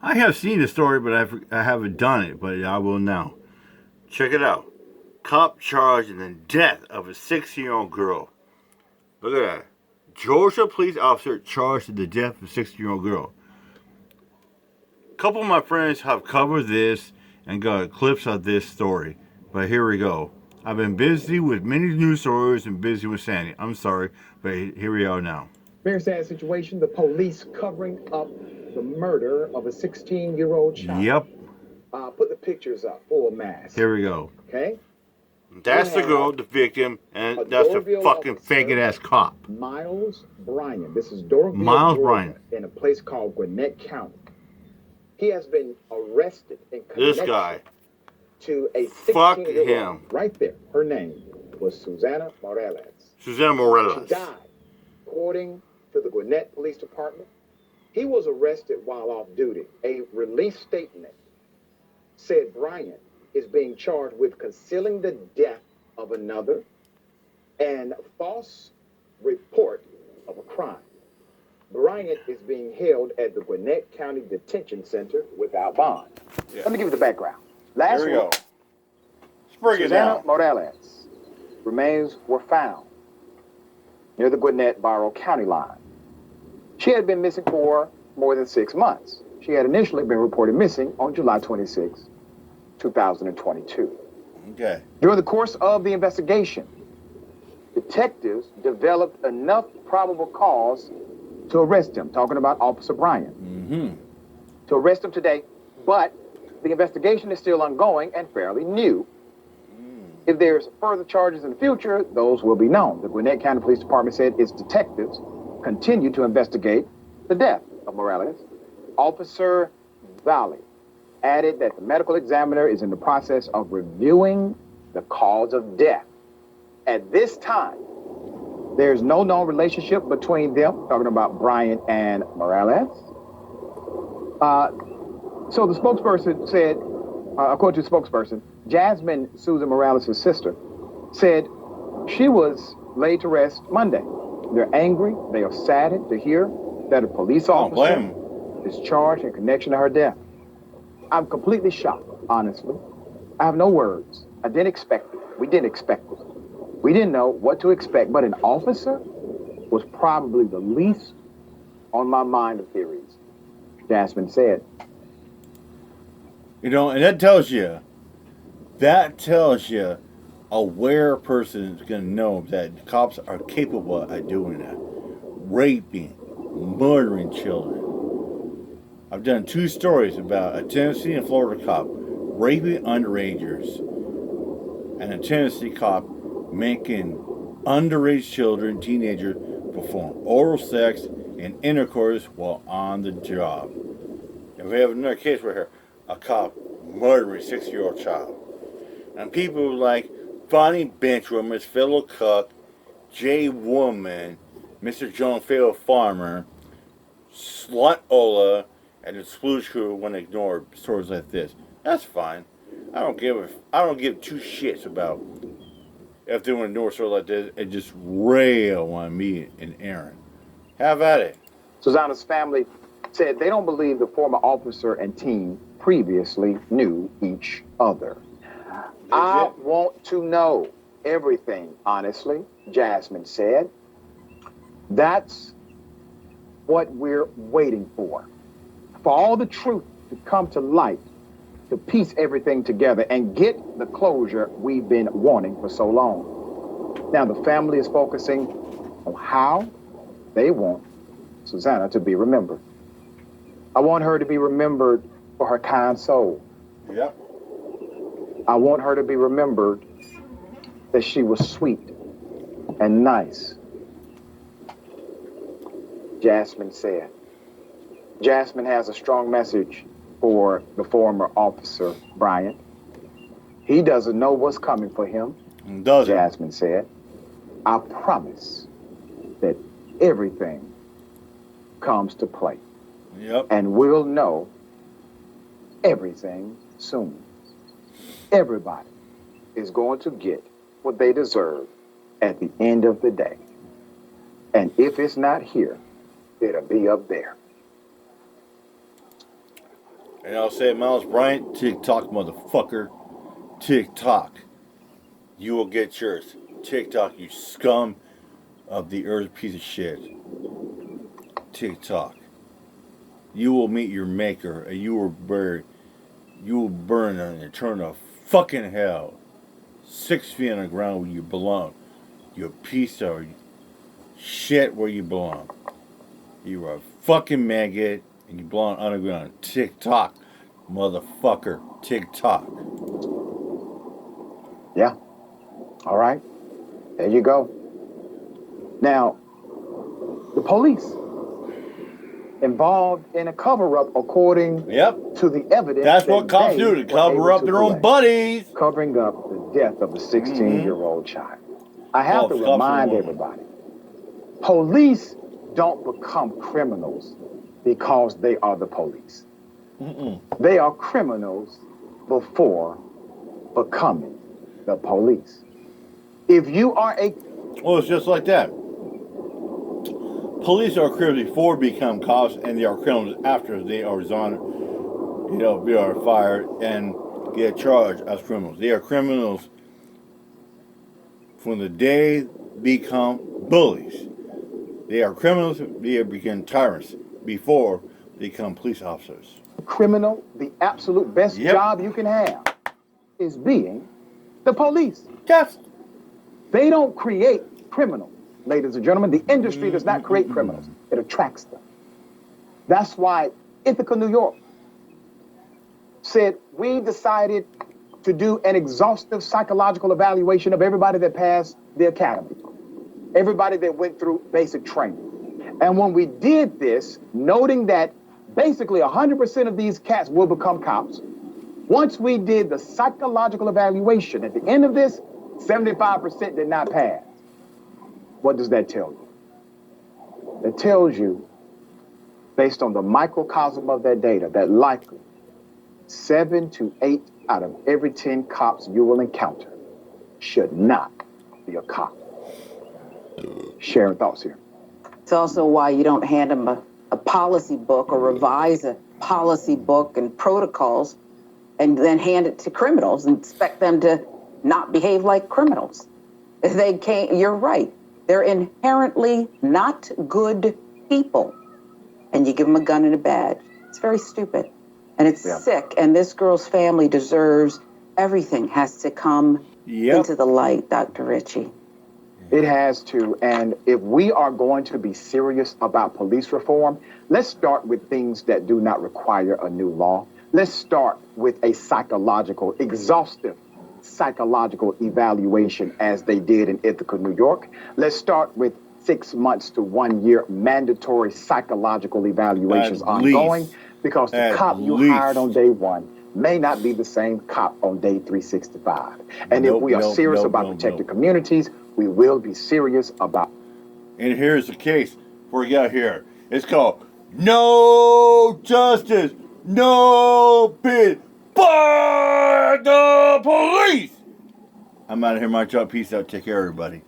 I have seen the story, but I haven't done it, but I will now. Check it out. Cop charged in the death of a 16-year-old girl. Look at that. Georgia police officer charged in the death of a 16-year-old girl. A couple of my friends have covered this and got clips of this story, but here we go. I've been busy with many news stories and busy with Sandy. I'm sorry, but here we are now. Very sad situation. The police covering up the murder of a 16-year-old child. Yep. Put the pictures up, full mass. Here we go. Okay? That's the girl, the victim, and that's the fucking faggot ass cop. Miles Bryan. This is Doraville, Miles Georgia, Bryan. in a place called Gwinnett County. He has been arrested in connection This guy. to a Fuck 16-year-old. him. Right there. Her name was Susana Morales. Susana Morales. She died, according to the Gwinnett Police Department. He was arrested while off duty. A release statement said Bryant is being charged with concealing the death of another and false report of a crime. Bryant is being held at the Gwinnett County Detention Center without bond. Yeah. Let me give you the background. Last week, Susana Morales' remains were found near the Gwinnett-Barrow County line. She had been missing for more than 6 months. She had initially been reported missing on July 26, 2022. Okay. During the course of the investigation, detectives developed enough probable cause to arrest him, talking about Officer Bryan. Mm-hmm. To arrest him today, but the investigation is still ongoing and fairly new. If there's further charges in the future, those will be known. The Gwinnett County Police Department said its detectives continue to investigate the death of Morales. Officer Valley added that the medical examiner is in the process of reviewing the cause of death. At this time, there's no known relationship between them, talking about Bryant and Morales. So the spokesperson said, according to the spokesperson, Jasmine Susan Morales' sister, said she was laid to rest Monday. They're angry, they are saddened to hear that a police officer is charged in connection to her death. I'm completely shocked, honestly. I have no words. I didn't expect it. We didn't expect it. We didn't know what to expect, but an officer was probably the least on my mind of theories, Jasmine said. You know, and that tells you a aware person is going to know that cops are capable of doing that. Raping, murdering children. I've done 2 stories about a Tennessee and Florida cop raping underagers and a Tennessee cop making underage children, teenagers, perform oral sex and intercourse while on the job. And we have another case right here. A cop murdering a 6-year-old child. And people like Bonnie Benchwoman, fellow cook, Jay Woman, Mr. John Fail Farmer, Slut Ola, and the Splooge Crew want to ignore stories like this. That's fine. I don't give 2 shits about if they want to ignore stories like this and just rail on me and Aaron. Have at it. Susana's family said they don't believe the former officer and team previously knew each other. I want to know everything, honestly, Jasmine said. That's what we're waiting for all the truth to come to light, to piece everything together and get the closure we've been wanting for so long. Now, the family is focusing on how they want Susana to be remembered. I want her to be remembered for her kind soul. Yep. I want her to be remembered that she was sweet and nice. Jasmine said. Jasmine has a strong message for the former officer, Bryant. He doesn't know what's coming for him, Jasmine said. I promise that everything comes to play. Yep. And we'll know everything soon. Everybody is going to get what they deserve at the end of the day. And if it's not here, it'll be up there. And I'll say, Miles Bryant, TikTok, motherfucker. TikTok. You will get yours. TikTok, you scum of the earth piece of shit. TikTok. You will meet your maker and you will burn in eternal fucking hell. 6 feet on the ground where you belong. You piece of shit where you belong. You are a fucking maggot and you belong underground. TikTok, motherfucker. TikTok. Yeah. All right. There you go. Now, the police involved in a cover-up according to the evidence. That's what cops do, to cover up their own buddies. Covering up the death of a 16-year-old child. I have to remind everybody, police don't become criminals because they are the police. They are criminals before becoming the police. If you are a... Well, it's just like that. Police are criminals before become cops, and they are criminals after they are they are fired and get charged as criminals. They are criminals from the day they become bullies. They are criminals, they become tyrants before they become police officers. Criminal, the absolute best job you can have is being the police. Yes. They don't create criminals, ladies and gentlemen. The industry does not create criminals. It attracts them. That's why Ithaca, New York said, we decided to do an exhaustive psychological evaluation of everybody that passed the academy, everybody that went through basic training. And when we did this, noting that basically 100% of these cats will become cops, once we did the psychological evaluation, at the end of this, 75% did not pass. What does that tell you? It tells you, based on the microcosm of that data, that likely 7 to 8 out of every 10 cops you will encounter should not be a cop. Sharing thoughts here. It's also why you don't hand them a policy book or revise a policy book and protocols and then hand it to criminals and expect them to not behave like criminals. They can't, you're right. They're inherently not good people. And you give them a gun and a badge. It's very stupid. And it's sick. And this girl's family deserves everything has to come into the light, Dr. Ritchie. It has to. And if we are going to be serious about police reform, let's start with things that do not require a new law. Let's start with a exhaustive psychological evaluation as they did in Ithaca, New York. Let's start with 6 months to 1 year mandatory psychological evaluations ongoing, because the cop you hired on day one may not be the same cop on day 365. And if we are serious about protecting communities, we will be serious about... And here's the case we got here. It's called No Justice, No Peace by the Police. I'm out of here, my job. Peace out. Take care, everybody.